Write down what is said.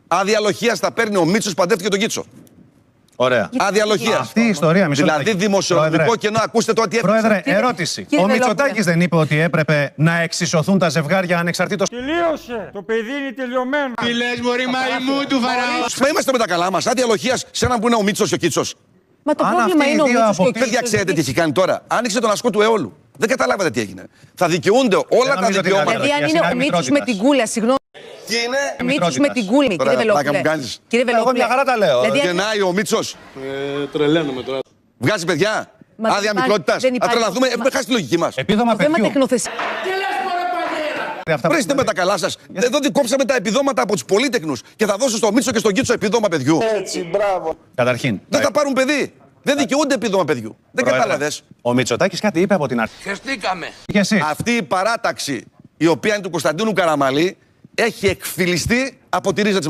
Άδεια λοχείας θα παίρνει ο Μίτσος, παντρεύτηκε τον Κίτσο. Ωραία. Άδεια λοχείας. Αυτή η ιστορία, μισό λεπτό. Δηλαδή δημοσιονομικό κενό, ακούστε το ότι έπαιξε. Πρόεδρε, ερώτηση. Ο Μητσοτάκης δεν είπε ότι έπρεπε να εξισωθούν τα ζευγάρια ανεξαρτήτως? Τελείωσε. Το παιδί είναι τελειωμένο. Τι λες μωρή μαϊμού του Φαραώ. Μα είμαστε με τα καλά μας. Άδεια λοχείας σε έναν που είναι ο Μίτσος και ο Κίτσος. Μα το πρόβλημα είναι ο Μίτσος και ο Κίτσος. Παιδιά, ξέρετε τι έχει κάνει τώρα? Άνοιξε τον ασκό του αιώλου. Δεν καταλάβατε τι έγινε. Θα δικαιούνται όλα τα δικαιώματα. Δηλαδή, αν είναι ο Μίτσος με την κούλα, συγγνώμη. Τι είναι? Ο Μίτσος με την κούλα, κύριε Βελόπουλε. Κύριε Εγώ μια χαρά τα λέω. Γεννάει ο Μίτσος. Τρελαίνομαι τώρα. Βγάζει παιδιά. Άδεια μικρότητας. Θα τρελαθούμε. Έχουμε χάσει τη λογική μας. Επίδομα Το θέμα παιδιού. τεχνοθεσία. Βρέστε με τα καλά σας. Εδώ κόψαμε τα επιδόματα από τους πολύτεκνους και θα δώσω στο Μίτσο και στον Κίτσο επιδόμα παιδιού. Έτσι, μπράβο. Καταρχήν. Δεν θα πάρουν παιδί. Δεν δικαιούνται επίδομα παιδιού. Δεν κατάλαβες. Ο Μητσοτάκης κάτι είπε από την αρχή. Χεστήκαμε. Και εσύ. Αυτή η παράταξη, η οποία είναι του Κωνσταντίνου Καραμαλή, έχει εκφυλιστεί από τη ρίζα της